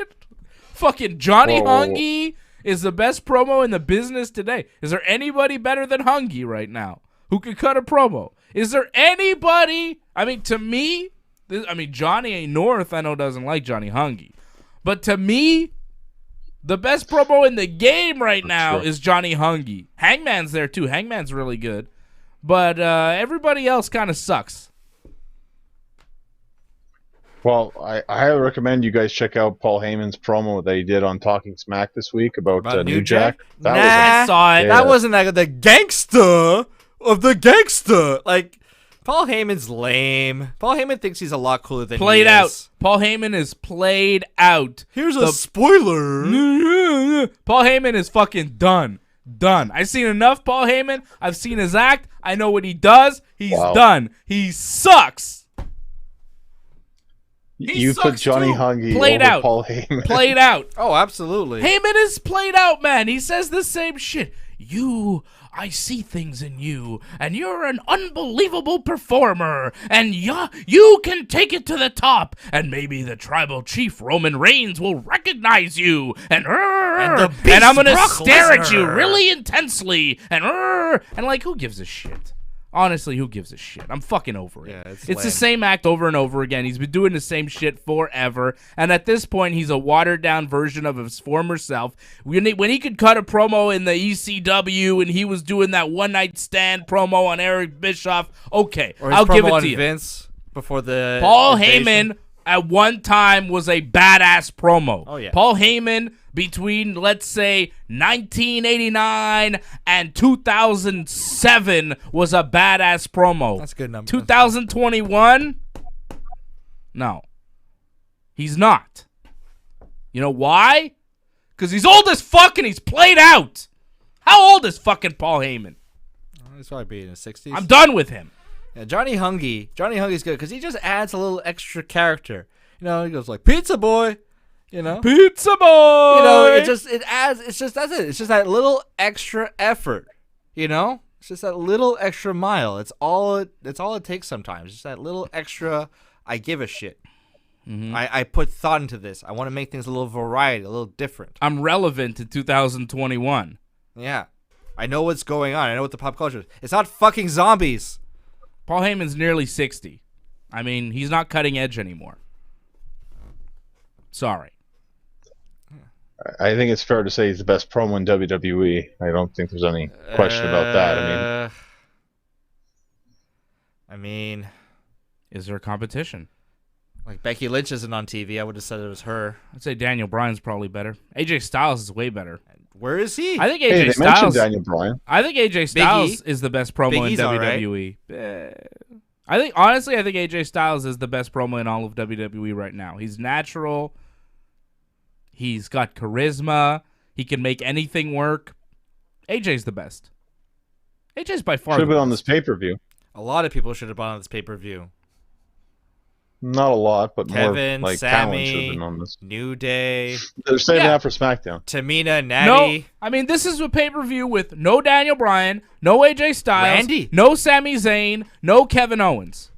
Fucking Johnny Hungy is the best promo in the business today. Is there anybody better than Hungy right now who could cut a promo? Is there anybody? I mean, to me, Johnny A. North, I know, doesn't like Johnny Hungy, but to me, the best promo in the game right now is Johnny Hungy. Hangman's there too. Hangman's really good, but everybody else kind of sucks. Well, I highly recommend you guys check out Paul Heyman's promo that he did on Talking Smack this week about New Jack. I saw it. That wasn't that good. The gangster of the gangster. Like, Paul Heyman's lame. Paul Heyman thinks he's a lot cooler than Played he out. is. Paul Heyman is played out. Here's a spoiler. Paul Heyman is fucking done. Done. I've seen enough Paul Heyman. I've seen his act. I know what he does. He's done. He sucks. You put Johnny Hungy Played over out. Paul Heyman. Played out. Oh, absolutely. Heyman is played out, man. He says the same shit. I see things in you, and you're an unbelievable performer, and you can take it to the top, and maybe the tribal chief Roman Reigns will recognize you, and I'm gonna stare at you really intensely, and like, who gives a shit? Honestly, who gives a shit? I'm fucking over it. Yeah, it's the same act over and over again. He's been doing the same shit forever. And at this point, he's a watered-down version of his former self. When he could cut a promo in the ECW and he was doing that one-night stand promo on Eric Bischoff, okay, I'll give it to you. Vince before the Paul invasion. Heyman at one time was a badass promo. Oh, yeah. Paul Heyman between, let's say, 1989 and 2007 was a badass promo. That's a good number. 2021? No. He's not. You know why? Because he's old as fuck and he's played out. How old is fucking Paul Heyman? He's probably be in his 60s. I'm done with him. Yeah, Johnny Hungy's good because he just adds a little extra character. You know, he goes like, pizza boy. You know, pizza boy. You know, it adds. It's just that's it. It's just that little extra effort. You know, it's just that little extra mile. It's all it takes sometimes. Just that little extra. I give a shit. Mm-hmm. I put thought into this. I want to make things a little variety, a little different. I'm relevant in 2021. Yeah, I know what's going on. I know what the pop culture is. It's not fucking zombies. Paul Heyman's nearly 60. I mean, he's not cutting edge anymore. Sorry. I think it's fair to say he's the best promo in WWE. I don't think there's any question about that. I mean, is there a competition? Like Becky Lynch isn't on TV. I would have said it was her. I'd say Daniel Bryan's probably better. AJ Styles is way better. Where is he? I think AJ Styles. Mentioned Daniel Bryan. I think AJ Styles is the best promo in WWE. Right. I think AJ Styles is the best promo in all of WWE right now. He's natural. He's got charisma. He can make anything work. AJ's the best. AJ's by far. Should have been on this pay-per-view. A lot of people should have been on this pay-per-view. Not a lot, but Kevin, more like Sammy, talent should have been on this. New Day. They're saving that for SmackDown. Tamina, Natty. No, I mean, this is a pay-per-view with no Daniel Bryan, no AJ Styles, Randy. no Sami Zayn, no Kevin Owens,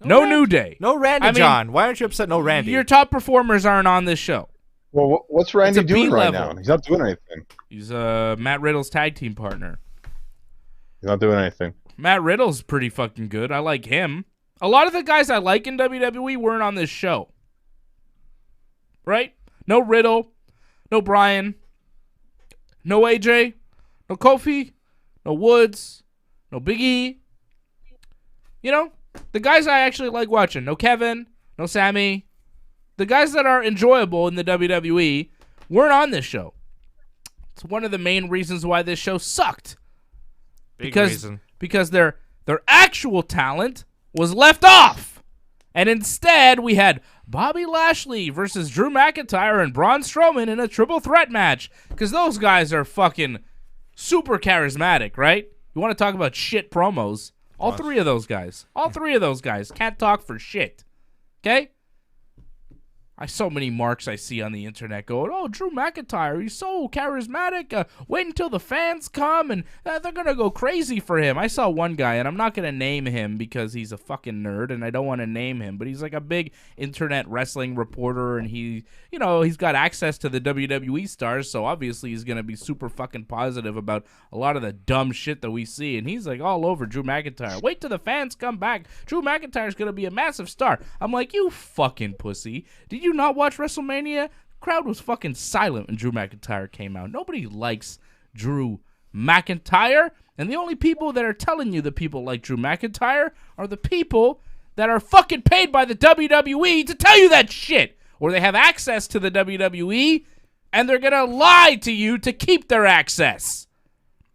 no New Day. No Randy, John. Why aren't you upset no Randy? Your top performers aren't on this show. Well, what's Randy doing right level. now? He's not doing anything. He's Matt Riddle's tag team partner. He's not doing anything. Matt Riddle's pretty fucking good. I like him. A lot of the guys I like in WWE weren't on this show. Right? No Riddle, no Bryan, no AJ, no Kofi, no Woods, no Big E. You know, the guys I actually like watching. No Kevin, no Sammy. The guys that are enjoyable in the WWE weren't on this show. It's one of the main reasons why this show sucked. Because their actual talent was left off. And instead, we had Bobby Lashley versus Drew McIntyre and Braun Strowman in a triple threat match. Because those guys are fucking super charismatic, right? You want to talk about shit promos. All three of those guys can't talk for shit. Okay? So many marks I see on the internet going, oh, Drew McIntyre, he's so charismatic. Wait until the fans come, and they're going to go crazy for him. I saw one guy, and I'm not going to name him because he's a fucking nerd, and I don't want to name him, but he's like a big internet wrestling reporter, and he's got access to the WWE stars, so obviously he's going to be super fucking positive about a lot of the dumb shit that we see, and he's like all over Drew McIntyre. Wait till the fans come back. Drew McIntyre's going to be a massive star. I'm like, you fucking pussy. Did you not watch WrestleMania? The crowd was fucking silent when Drew McIntyre came out. Nobody likes Drew McIntyre, and the only people that are telling you that people like Drew McIntyre are the people that are fucking paid by the WWE to tell you that shit, or they have access to the WWE and they're gonna lie to you to keep their access.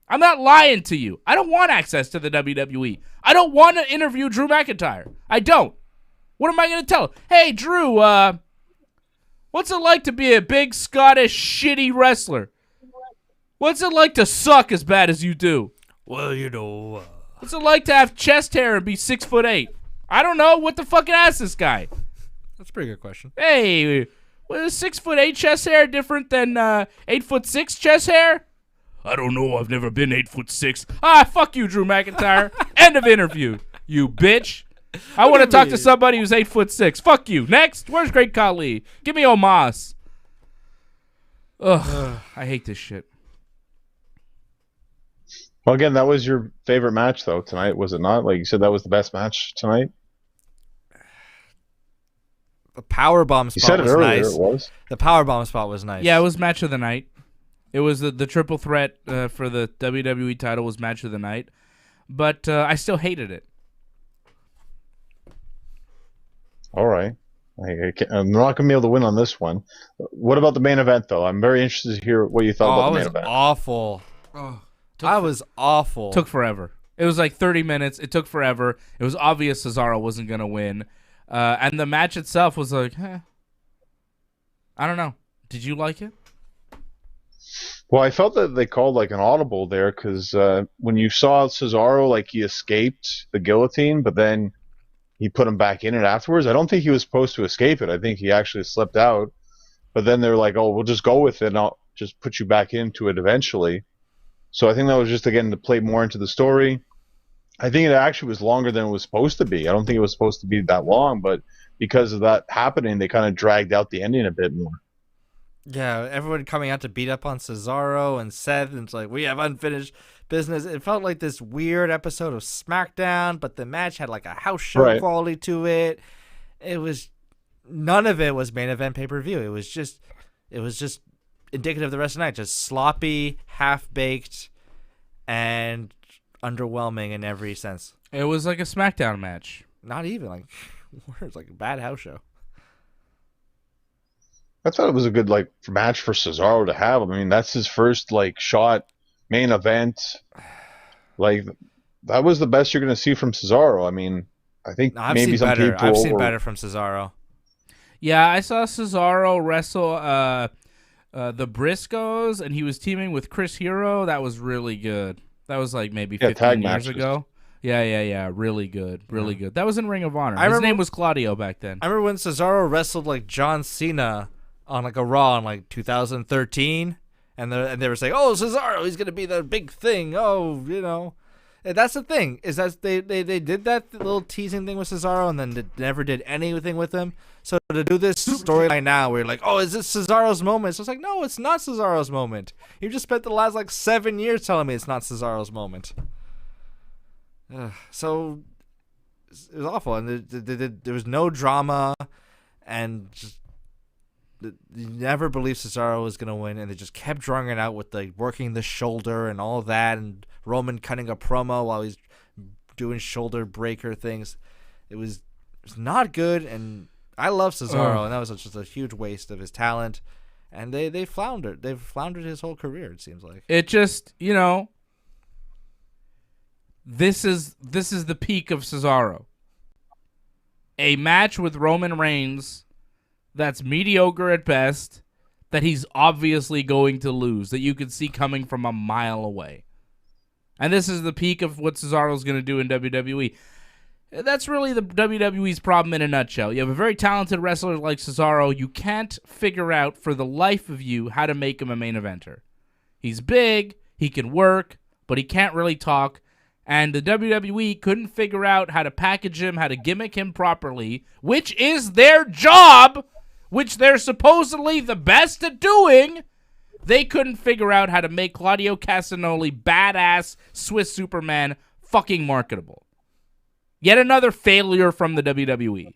I'm not lying to you. I don't want access to the WWE. I don't want to interview Drew McIntyre. I don't. What am I going to tell him? Hey, Drew, what's it like to be a big Scottish shitty wrestler? What's it like to suck as bad as you do? Well, you know. What's it like to have chest hair and be 6'8"? I don't know. What the fucking ask this guy? That's a pretty good question. Hey, was 6'8" chest hair different than 8'6" chest hair? I don't know. I've never been 8'6". Fuck you, Drew McIntyre. End of interview. You bitch. I want to talk to somebody who's 8'6". Fuck you. Next. Where's Great Khali? Give me Omos. Ugh. I hate this shit. Well, again, that was your favorite match, though, tonight, was it not? Like you said, that was the best match tonight? The powerbomb spot you said it was earlier, nice. It was. The powerbomb spot was nice. Yeah, it was match of the night. It was the triple threat for the WWE title was match of the night. But I still hated it. All right. I'm not going to be able to win on this one. What about the main event, though? I'm very interested to hear what you thought about the main event. Awful. I was awful. Took forever. It was like 30 minutes. It took forever. It was obvious Cesaro wasn't going to win. And the match itself was like, I don't know. Did you like it? Well, I felt that they called like an audible there because when you saw Cesaro, like he escaped the guillotine, but then he put him back in it afterwards. I don't think he was supposed to escape it. I think he actually slipped out. But then they're like, oh, we'll just go with it and I'll just put you back into it eventually. So I think that was just, again, to play more into the story. I think it actually was longer than it was supposed to be. I don't think it was supposed to be that long, but because of that happening, they kind of dragged out the ending a bit more. Yeah, everyone coming out to beat up on Cesaro and Seth, and it's like, we have unfinished business. It felt like this weird episode of SmackDown, but the match had like a house show quality to it. It was, none of it was main event pay-per-view. It was just indicative of the rest of the night, just sloppy, half-baked, and underwhelming in every sense. It was like a SmackDown match. Not even, like, words, like a bad house show. I thought it was a good like match for Cesaro to have. I mean, that's his first like shot main event. Like that was the best you're going to see from Cesaro. I mean, I think maybe some people. I've seen better from Cesaro. Yeah, I saw Cesaro wrestle the Briscoes, and he was teaming with Chris Hero. That was really good. That was like maybe 15 years ago. Yeah. Really good. Really good. That was in Ring of Honor. His name was Claudio back then. I remember when Cesaro wrestled like John Cena on like a Raw in like 2013, and they were saying, "Oh, Cesaro, he's gonna be the big thing." Oh, you know, and that's the thing is that they did that little teasing thing with Cesaro, and then they never did anything with him. So to do this storyline now, we're like, "Oh, is this Cesaro's moment?" So it's like, no, it's not Cesaro's moment. You just spent the last like 7 years telling me it's not Cesaro's moment. So it was awful, and there was no drama, and just. You never believed Cesaro was going to win, and they just kept drawing it out with like working the shoulder and all that, and Roman cutting a promo while he's doing shoulder breaker things. It was not good, and I love Cesaro, and that was just a huge waste of his talent. And they floundered. They've floundered his whole career, it seems like. It just, you know, this is the peak of Cesaro. A match with Roman Reigns that's mediocre at best, that he's obviously going to lose, that you could see coming from a mile away. And this is the peak of what Cesaro's going to do in WWE. That's really the WWE's problem in a nutshell. You have a very talented wrestler like Cesaro. You can't figure out for the life of you how to make him a main eventer. He's big, he can work, but he can't really talk. And the WWE couldn't figure out how to package him, how to gimmick him properly, which is their job, which they're supposedly the best at doing. They couldn't figure out how to make Claudio Castagnoli, badass Swiss Superman, fucking marketable. Yet another failure from the WWE.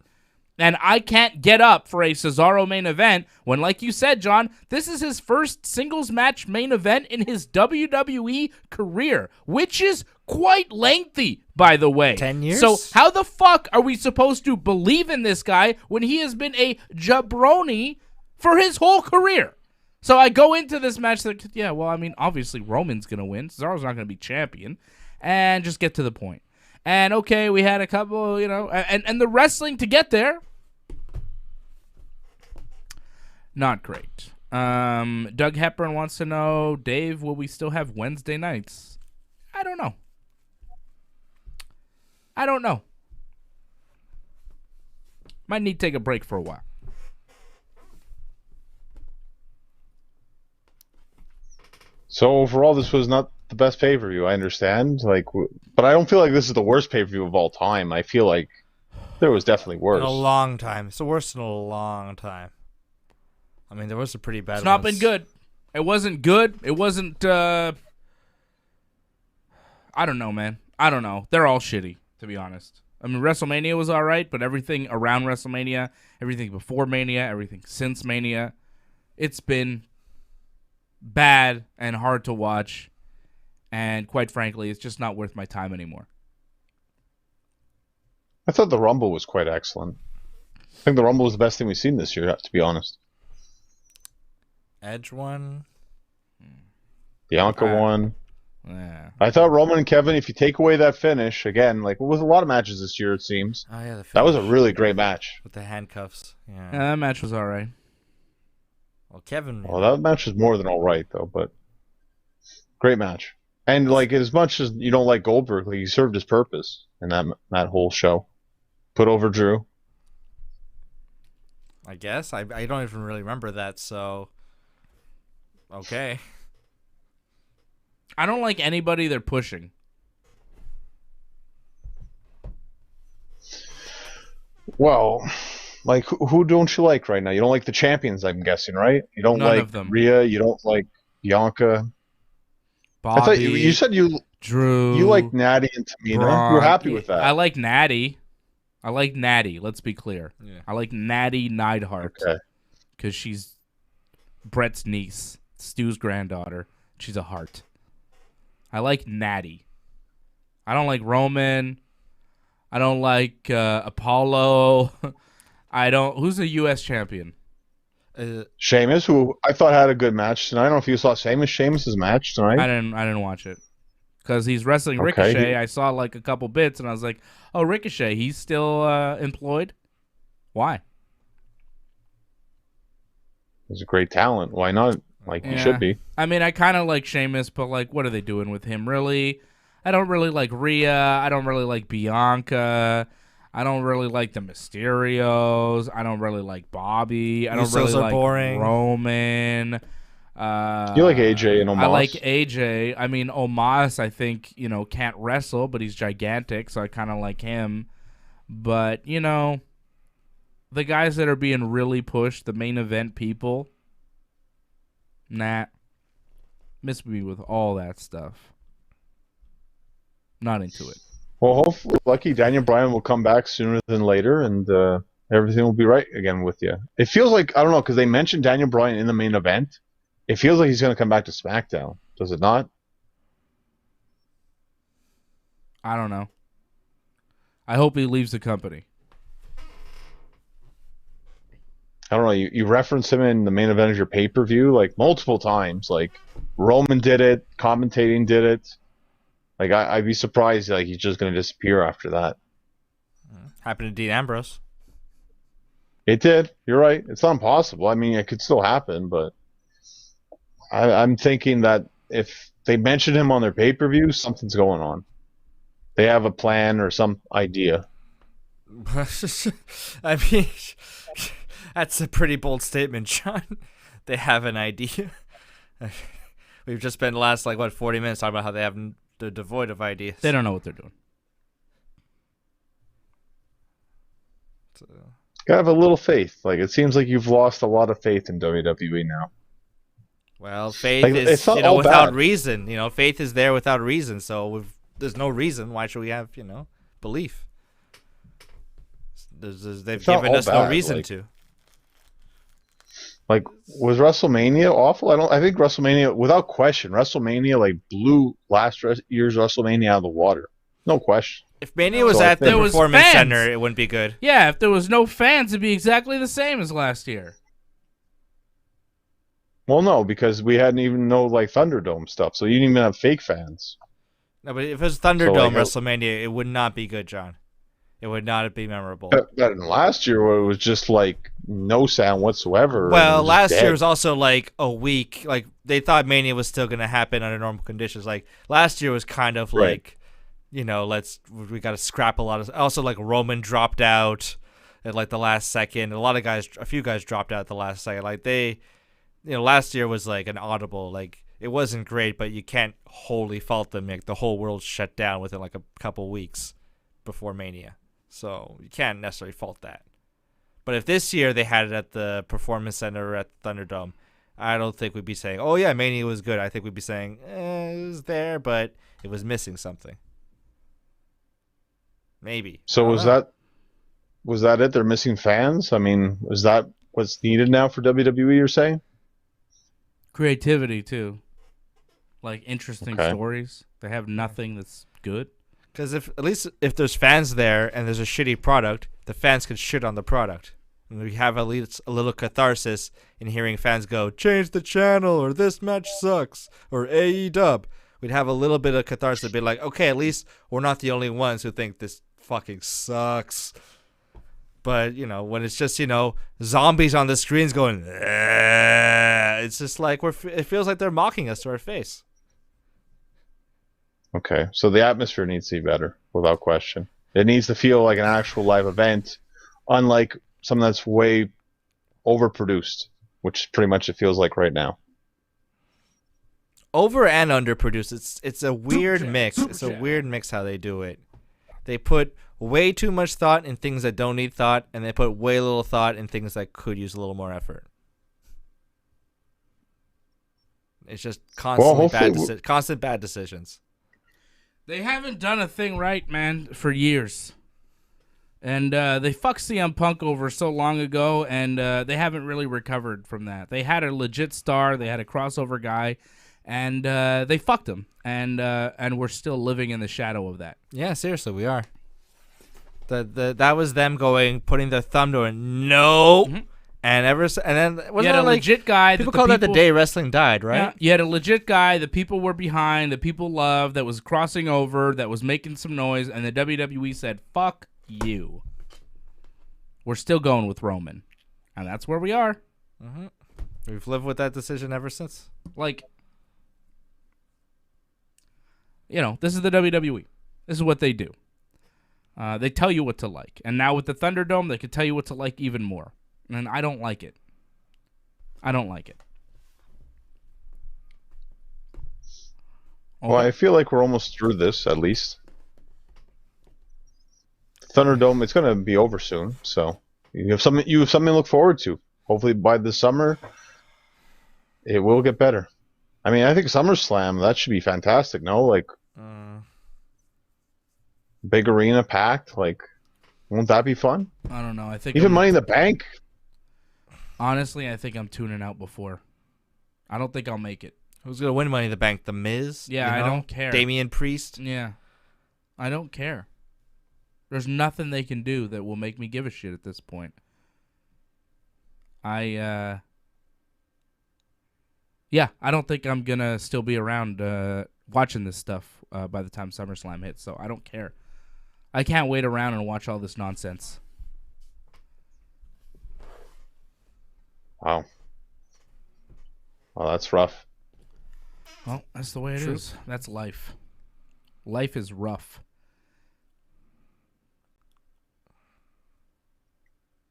And I can't get up for a Cesaro main event when, like you said, John, this is his first singles match main event in his WWE career, which is quite lengthy, by the way. 10 years? So how the fuck are we supposed to believe in this guy when he has been a jabroni for his whole career? So I go into this match like, yeah, well, I mean, obviously Roman's going to win. Cesaro's not going to be champion. And just get to the point. And, okay, we had a couple, and the wrestling to get there, not great. Doug Hepburn wants to know, Dave, will we still have Wednesday nights? I don't know. Might need to take a break for a while. So overall, this was not the best pay-per-view. I understand, but I don't feel like this is the worst pay-per-view of all time. I feel like there was definitely worse. In a long time. It's the worst in a long time. I mean, there was a pretty bad. It's not been good. It wasn't good. It wasn't. I don't know, man. I don't know. They're all shitty, to be honest. I mean, WrestleMania was all right, but everything around WrestleMania, everything before Mania, everything since Mania, it's been bad and hard to watch. And quite frankly, it's just not worth my time anymore. I thought the Rumble was quite excellent. I think the Rumble was the best thing we've seen this year, to be honest. Edge won. Bianca won. Yeah. I thought Roman and Kevin, if you take away that finish, again, it was a lot of matches this year, it seems. Oh, yeah, that was a really great match. With the handcuffs. Yeah, that match was all right. Well, Kevin. Well, that match was more than all right, though, but great match. And, as much as you don't like Goldberg, he served his purpose in that whole show. Put over Drew. I guess. I don't even really remember that, so... Okay. I don't like anybody they're pushing. Well, who don't you like right now? You don't like the champions, I'm guessing, right? You don't None like of them. Rhea. You don't like Bianca. Bobby, I thought you said Drew. You like Natty and Tamina. Braun. You were happy with that. I like Natty. Let's be clear. Yeah. I like Natty Neidhart. Okay. Because she's Brett's niece, Stu's granddaughter. She's a heart. I like Natty. I don't like Roman. I don't like Apollo. Who's the U.S. champion? Sheamus, who I thought had a good match tonight. I don't know if you saw Sheamus's match tonight. I didn't watch it. Because he's wrestling Ricochet. I saw a couple bits and I was like, oh, Ricochet, he's still employed? Why? He's a great talent. Why not? He should be. I mean, I kind of like Sheamus, but what are they doing with him, really? I don't really like Rhea. I don't really like Bianca. I don't really like the Mysterios. I don't really like Bobby. I don't really like boring. Roman. You like AJ and Omos? I like AJ. I mean, Omos, I think, can't wrestle, but he's gigantic, so I kind of like him. But, the guys that are being really pushed, the main event people, nah. Miss me with all that stuff. Not into it. Well, hopefully, lucky Daniel Bryan will come back sooner than later, and everything will be right again with you. It feels like, I don't know, because they mentioned Daniel Bryan in the main event. It feels like he's going to come back to SmackDown. Does it not? I don't know. I hope he leaves the company. I don't know. You reference him in the main event of your pay-per-view multiple times. Roman did it. Commentating did it. I'd be surprised he's just going to disappear after that. Happened to Dean Ambrose. It did. You're right. It's not impossible. I mean, it could still happen, but I'm thinking that if they mention him on their pay-per-view, something's going on. They have a plan or some idea. I mean, that's a pretty bold statement, John. They have an idea. We've just spent the last 40 minutes talking about how they're devoid of ideas. They don't know what they're doing. Gotta have a little faith. It seems like you've lost a lot of faith in WWE now. Well, faith is without bad. reason. Faith is there without reason. So there's no reason. Why should we have belief? They've given us no reason to. Was WrestleMania awful? I think WrestleMania, without question, WrestleMania blew last year's WrestleMania out of the water. No question. If Mania was at the Performance Center, it wouldn't be good. Yeah, if there was no fans, it'd be exactly the same as last year. Well, no, because we hadn't even know like Thunderdome stuff, so you didn't even have fake fans. No, but if it was Thunderdome WrestleMania, it would not be good, John. It would not be memorable. Better than last year, where it was just like no sound whatsoever. Well, last year was also like a week. Like they thought Mania was still going to happen under normal conditions. Like last year was kind of like, we got to scrap a lot of. Also, like Roman dropped out at like the last second. A few guys dropped out at the last second. Like last year was like an audible. Like it wasn't great, but you can't wholly fault them. Like the whole world shut down within like a couple weeks before Mania. So you can't necessarily fault that. But if this year they had it at the Performance Center or at Thunderdome, I don't think we'd be saying, oh yeah, Mania was good. I think we'd be saying, it was there, but it was missing something. Maybe. So was that it? They're missing fans? I mean, is that what's needed now for WWE, you're saying? Creativity, too. Like, interesting stories. They have nothing that's good. Because at least if there's fans there and there's a shitty product, the fans can shit on the product. And we have at least a little catharsis in hearing fans go, change the channel, or this match sucks, or AEW. We'd have a little bit of catharsis, be like, okay, at least we're not the only ones who think this fucking sucks. But, when it's just, zombies on the screens going, it's just like, it feels like they're mocking us to our face. Okay, so the atmosphere needs to be better, without question. It needs to feel like an actual live event, unlike something that's way overproduced, which pretty much it feels like right now. Over and underproduced. It's a weird mix. It's a weird mix how they do it. They put way too much thought in things that don't need thought, and they put way little thought in things that could use a little more effort. It's just constant bad decisions. They haven't done a thing right, man, for years. And they fucked CM Punk over so long ago, and they haven't really recovered from that. They had a legit star. They had a crossover guy, and they fucked him. And we're still living in the shadow of that. Yeah, seriously, we are. That was them putting their thumb to it. No. Mm-hmm. And then wasn't it like legit guy? People call that the day wrestling died, right? Yeah, you had a legit guy that people were behind, that people loved, that was crossing over, that was making some noise, and the WWE said, "Fuck you." We're still going with Roman, and that's where we are. Mm-hmm. We've lived with that decision ever since. Like, this is the WWE. This is what they do. They tell you what to like, and now with the Thunderdome, they could tell you what to like even more. And I don't like it. Okay. Well, I feel like we're almost through this, at least. Thunderdome, it's going to be over soon, so you have something to look forward to. Hopefully by the summer, it will get better. I mean, I think SummerSlam, that should be fantastic, no? Like, big arena packed, like, won't that be fun? I don't know. I think even Money in the Bank. Honestly, I think I'm tuning out before. I don't think I'll make it. Who's going to win Money in the Bank? The Miz? Yeah, I don't care. Damian Priest? Yeah. I don't care. There's nothing they can do that will make me give a shit at this point. I don't think I'm going to still be around watching this stuff by the time SummerSlam hits, so I don't care. I can't wait around and watch all this nonsense. Wow. Well, that's rough. Well, that's the way it is. That's life. Life is rough.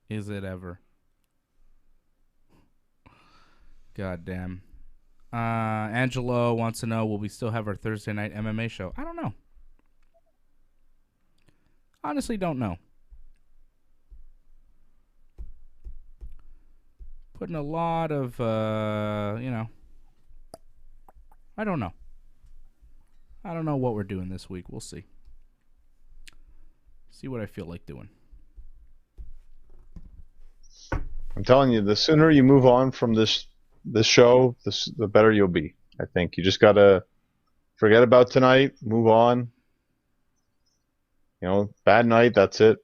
Is it ever? God damn. Angelo wants to know, will we still have our Thursday night MMA show? I don't know. Honestly, don't know. Putting a lot of, I don't know. I don't know what we're doing this week. We'll see. See what I feel like doing. I'm telling you, the sooner you move on from this show, the better you'll be. I think you just gotta forget about tonight, move on. Bad night, that's it.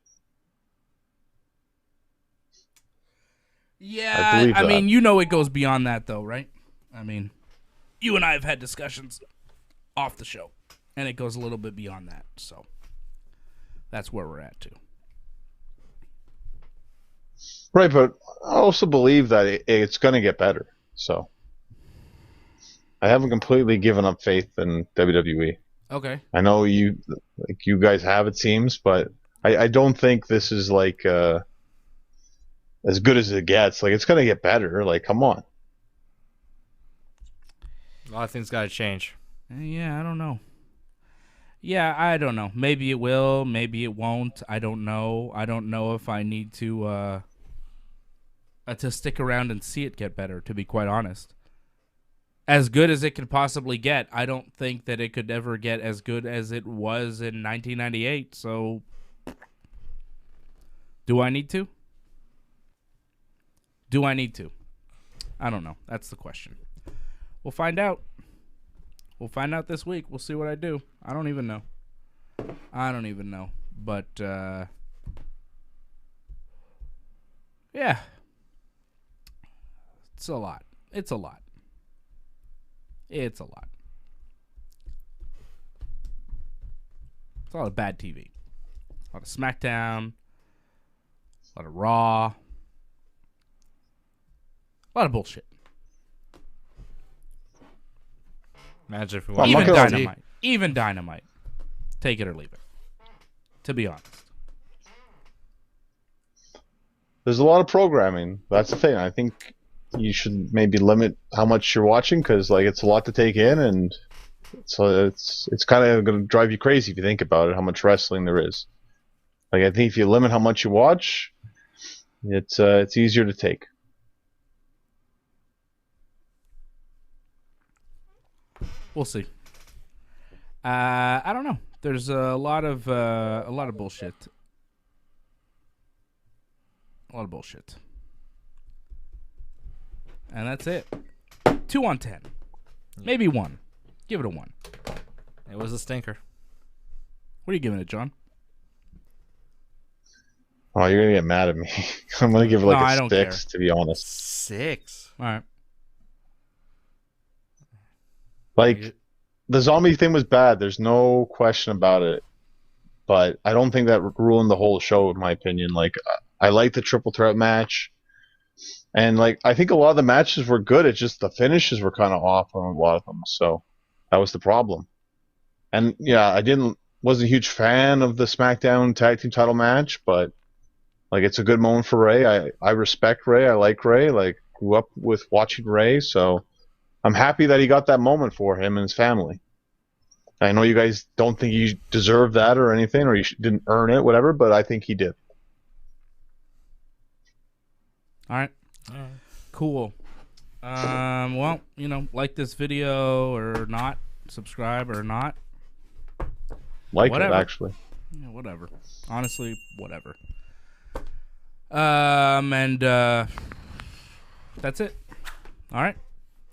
Yeah, I mean, it goes beyond that, though, right? I mean, you and I have had discussions off the show, and it goes a little bit beyond that. So that's where we're at, too. Right, but I also believe that it's going to get better. So I haven't completely given up faith in WWE. Okay. I know you guys have, it seems, but I don't think this is like as good as it gets. Like, it's going to get better. Like, come on. A lot of things got to change. Yeah, I don't know. Yeah, I don't know. Maybe it will. Maybe it won't. I don't know. I don't know if I need to stick around and see it get better, to be quite honest. As good as it could possibly get, I don't think that it could ever get as good as it was in 1998. So, do I need to? Do I need to? I don't know. That's the question. We'll find out. We'll find out this week. We'll see what I do. I don't even know. But, yeah. It's a lot. It's a lot. It's a lot. It's a lot of bad TV. A lot of Smackdown. A lot of Raw. A lot of bullshit. Imagine if we Even Dynamite. Even Dynamite. Take it or leave it. To be honest. There's a lot of programming. That's the thing. I think you should maybe limit how much you're watching, because like it's a lot to take in, and so it's kind of going to drive you crazy if you think about it, how much wrestling there is. Like, I think if you limit how much you watch, it's easier to take. We'll see. I don't know. There's a lot of bullshit. A lot of bullshit. And that's it. 2 on 10. Maybe 1. Give it a 1. It was a stinker. What are you giving it, John? Oh, you're gonna get mad at me. I'm gonna give it like I a 6, to be honest. 6. All right. Like, the zombie thing was bad. There's no question about it. But I don't think that ruined the whole show, in my opinion. Like, I like the triple threat match. And, like, I think a lot of the matches were good. It's just the finishes were kind of off on a lot of them. So that was the problem. And, yeah, wasn't a huge fan of the SmackDown Tag Team title match, but, like, it's a good moment for Ray. I respect Ray. I like Ray. Like, grew up with watching Ray. So I'm happy that he got that moment for him and his family. I know you guys don't think he deserved that or anything, or he didn't earn it, whatever, but I think he did. All right. Cool. Well, like this video or not, subscribe or not. Like whatever. it, actually. Yeah, whatever. Honestly, whatever. And that's it. All right.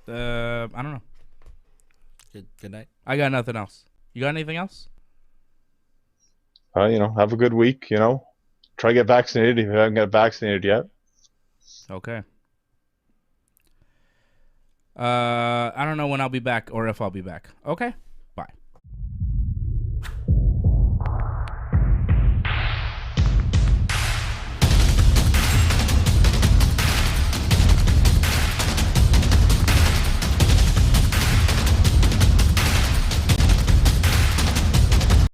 I don't know. Good night. I got nothing else. You got anything else? Have a good week, Try to get vaccinated if you haven't got vaccinated yet. Okay. I don't know when I'll be back or if I'll be back. Okay.